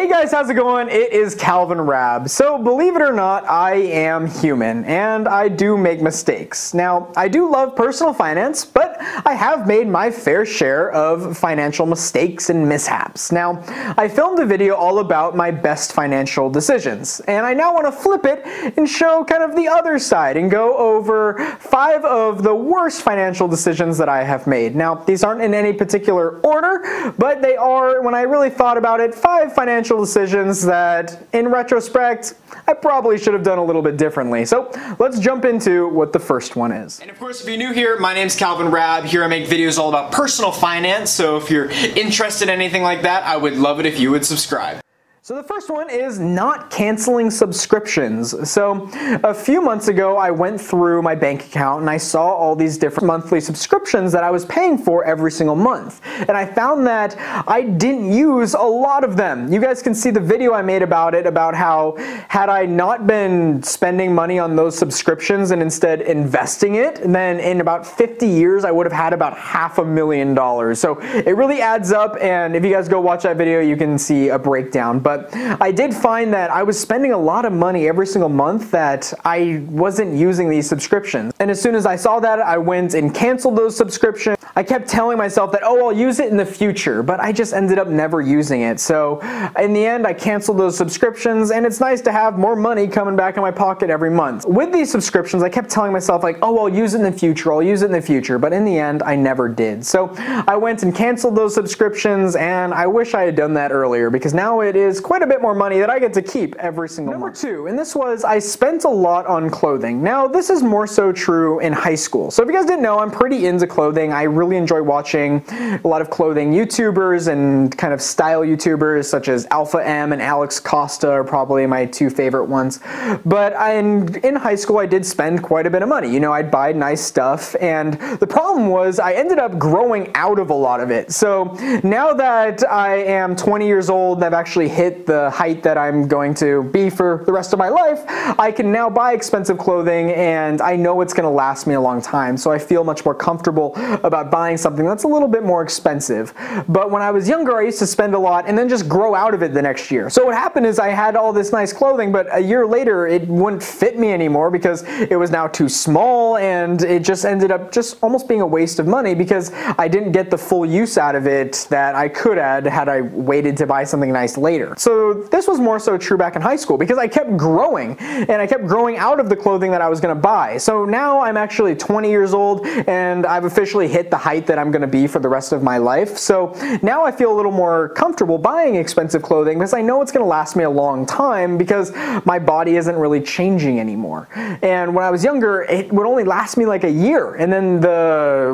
Hey guys, how's it going? It is Calvin Raab. So believe it or not, I am human and I do make mistakes. Now, I do love personal finance, but I have made my fair share of financial mistakes and mishaps. Now, I filmed a video all about my best financial decisions, and I now want to flip it and show kind of the other side and go over 5 of the worst financial decisions that I have made. Now, these aren't in any particular order, but they are, when I really thought about it, 5 financial decisions that, in retrospect, I probably should have done a little bit differently. So let's jump into what the first one is. And of course, if you're new here, my name's Calvin Raab. Here I make videos all about personal finance, so if you're interested in anything like that, I would love it if you would subscribe. So the first one is not canceling subscriptions. So a few months ago, I went through my bank account and I saw all these different monthly subscriptions that I was paying for every single month. And I found that I didn't use a lot of them. You guys can see the video I made about it, about how had I not been spending money on those subscriptions and instead investing it, then in about 50 years, I would have had about $500,000. So it really adds up, and if you guys go watch that video, you can see a breakdown. But I did find that I was spending a lot of money every single month that I wasn't using these subscriptions. And as soon as I saw that, I went and canceled those subscriptions. I kept telling myself that, oh, I'll use it in the future, but I just ended up never using it. So in the end, I canceled those subscriptions, and it's nice to have more money coming back in my pocket every month. With these subscriptions, I kept telling myself like, oh, I'll use it in the future, I'll use it in the future, but in the end, I never did. So I went and canceled those subscriptions, and I wish I had done that earlier, because now it is quite a bit more money that I get to keep every single month. Number 2, and this was, I spent a lot on clothing. Now, this is more so true in high school. So if you guys didn't know, I'm pretty into clothing. I really enjoy watching a lot of clothing YouTubers and kind of style YouTubers such as Alpha M and Alex Costa are probably my 2 favorite ones. But in high school, I did spend quite a bit of money. You know, I'd buy nice stuff, and the problem was I ended up growing out of a lot of it. So now that I am 20 years old and I've actually hit the height that I'm going to be for the rest of my life, I can now buy expensive clothing and I know it's going to last me a long time. So I feel much more comfortable about buying something that's a little bit more expensive. But when I was younger, I used to spend a lot and then just grow out of it the next year. So what happened is I had all this nice clothing, but a year later it wouldn't fit me anymore because it was now too small, and it just ended up just almost being a waste of money because I didn't get the full use out of it that I could have had I waited to buy something nice later. So this was more so true back in high school because I kept growing, and I kept growing out of the clothing that I was going to buy. So now I'm actually 20 years old and I've officially hit the height that I'm going to be for the rest of my life. So now I feel a little more comfortable buying expensive clothing because I know it's going to last me a long time because my body isn't really changing anymore. And when I was younger, it would only last me like a year, and then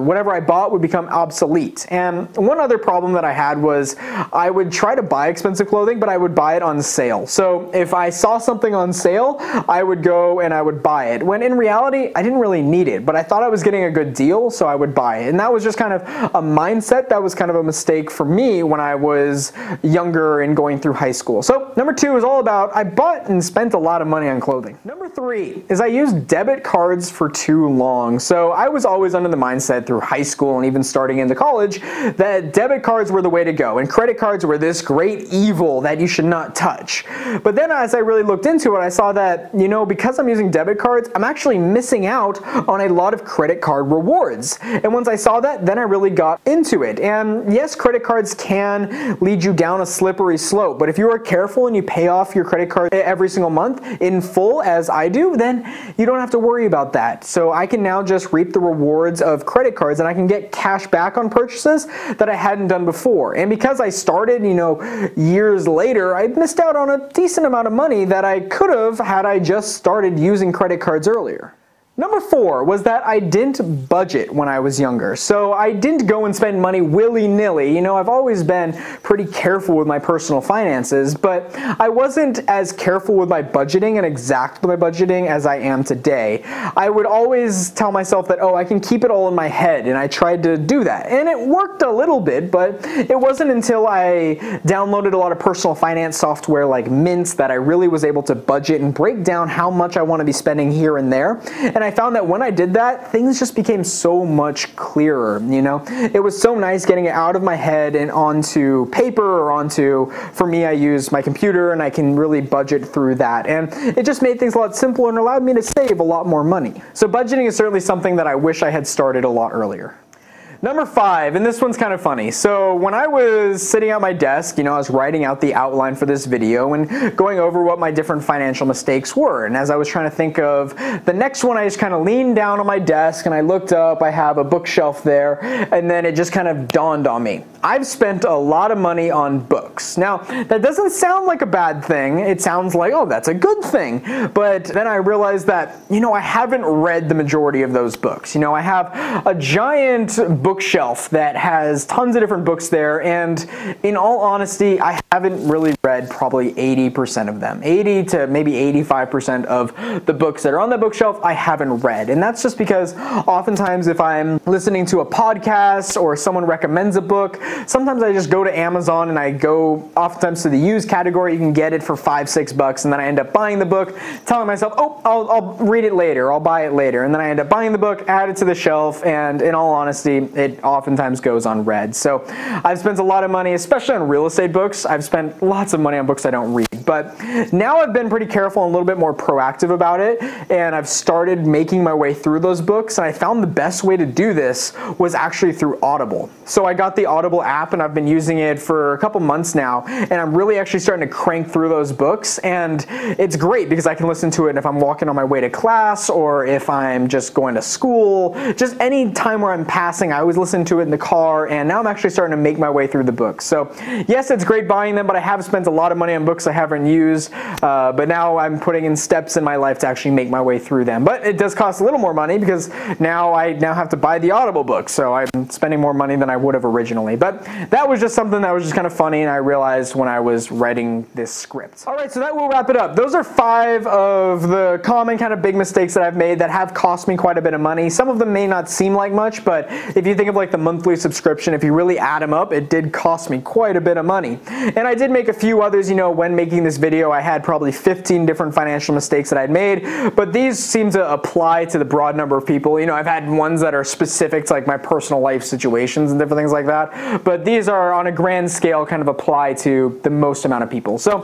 whatever I bought would become obsolete. And one other problem that I had was I would try to buy expensive clothing, but I would buy it on sale. So if I saw something on sale, I would go and I would buy it, when in reality I didn't really need it, but I thought I was getting a good deal, so I would buy it. And that was just kind of a mindset that was kind of a mistake for me when I was younger and going through high school. So number 2 is all about I bought and spent a lot of money on clothing. Number 3 is I used debit cards for too long. So I was always under the mindset through high school and even starting into college that debit cards were the way to go, and credit cards were this great evil that you should not touch. But then as I really looked into it, I saw that, you know, because I'm using debit cards, I'm actually missing out on a lot of credit card rewards. And once I saw that, then I really got into it. And yes, credit cards can lead you down a slippery slope, but if you are careful and you pay off your credit card every single month in full, as I do, then you don't have to worry about that. So I can now just reap the rewards of credit cards, and I can get cash back on purchases that I hadn't done before. And because I started, you know, years later, I missed out on a decent amount of money that I could have had I just started using credit cards earlier. Number 4 was that I didn't budget when I was younger. So I didn't go and spend money willy-nilly. You know, I've always been pretty careful with my personal finances, but I wasn't as careful with my budgeting and exact with my budgeting as I am today. I would always tell myself that, oh, I can keep it all in my head, and I tried to do that. And it worked a little bit, but it wasn't until I downloaded a lot of personal finance software like Mint that I really was able to budget and break down how much I want to be spending here and there. And I I found that when I did that, things just became so much clearer, you know? It was so nice getting it out of my head and onto paper or onto, for me, I use my computer and I can really budget through that. And it just made things a lot simpler and allowed me to save a lot more money. So budgeting is certainly something that I wish I had started a lot earlier. Number 5, and this one's kind of funny. So when I was sitting at my desk, you know, I was writing out the outline for this video and going over what my different financial mistakes were. And as I was trying to think of the next one, I just kind of leaned down on my desk and I looked up, I have a bookshelf there, and then it just kind of dawned on me. I've spent a lot of money on books. Now, that doesn't sound like a bad thing. It sounds like, oh, that's a good thing. But then I realized that, you know, I haven't read the majority of those books. You know, I have a giant bookshelf that has tons of different books there, and in all honesty, I haven't really read probably 80% of them. 80 to maybe 85% of the books that are on that bookshelf I haven't read. And that's just because oftentimes if I'm listening to a podcast or someone recommends a book, sometimes I just go to Amazon and I go oftentimes to the used category. You can get it for $5-6, and then I end up buying the book, telling myself, oh, I'll read it later, I'll buy it later, and then I end up buying the book, add it to the shelf, and in all honesty, it oftentimes goes unread. So I've spent a lot of money, especially on real estate books. I've spent lots of money on books I don't read, but now I've been pretty careful and a little bit more proactive about it, and I've started making my way through those books, and I found the best way to do this was actually through Audible. So I got the Audible app and I've been using it for a couple months now, and I'm really actually starting to crank through those books, and it's great because I can listen to it if I'm walking on my way to class or if I'm just going to school, just any time where I'm passing, I always listen to it in the car, and now I'm actually starting to make my way through the books. So yes, it's great buying them, but I have spent a lot of money on books I haven't used, but now I'm putting in steps in my life to actually make my way through them. But it does cost a little more money because now I have to buy the Audible book, so I'm spending more money than I would have originally. But that was just something that was just kind of funny, and I realized when I was writing this script. All right, so that will wrap it up. Those are 5 of the common kind of big mistakes that I've made that have cost me quite a bit of money. Some of them may not seem like much, but if you think of like the monthly subscription, if you really add them up, it did cost me quite a bit of money. And I did make a few others, you know, when making this video, I had probably 15 different financial mistakes that I'd made, but these seem to apply to the broad number of people. You know, I've had ones that are specific to like my personal life situations and different things like that, but these are on a grand scale kind of apply to the most amount of people. So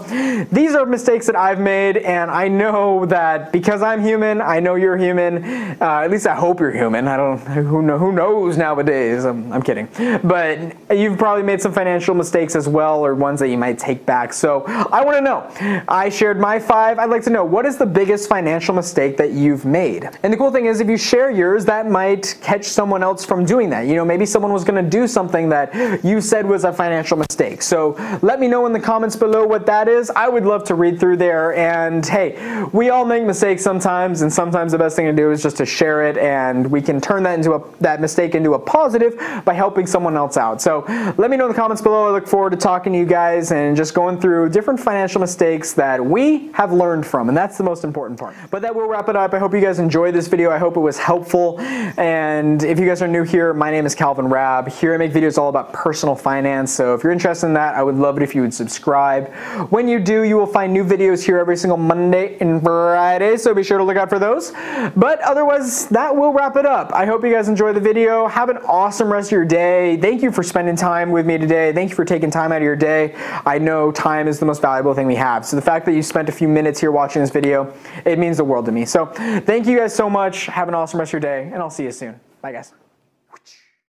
these are mistakes that I've made, and I know that because I'm human, I know you're human, at least I hope you're human. I don't, who knows nowadays, I'm kidding. But you've probably made some financial mistakes as well, or ones that you might take back. So I want to know. I shared my 5. I'd like to know, what is the biggest financial mistake that you've made? And the cool thing is, if you share yours, that might catch someone else from doing that. You know, maybe someone was going to do something that you said was a financial mistake. So let me know in the comments below what that is. I would love to read through there. And hey, we all make mistakes sometimes, and sometimes the best thing to do is just to share it, and we can turn that into that mistake into a positive by helping someone else out. So let me know in the comments below. I look forward to talking to you guys and just going through different financial mistakes that we have learned from, and that's the most important part. But that will wrap it up. I hope you guys enjoyed this video. I hope it was helpful. And if you guys are new here, my name is Raab. Here I make videos all about personal finance. So if you're interested in that, I would love it if you would subscribe. When you do, you will find new videos here every single Monday and Friday, so be sure to look out for those. But otherwise, that will wrap it up. I hope you guys enjoyed the video. Have an awesome rest of your day. Thank you for spending time with me today. Thank you for taking time out of your day. I know time is the most valuable thing we have. So the fact that you spent a few minutes here watching this video, it means the world to me. So thank you guys so much. Have an awesome rest of your day, and I'll see you soon. Bye, guys.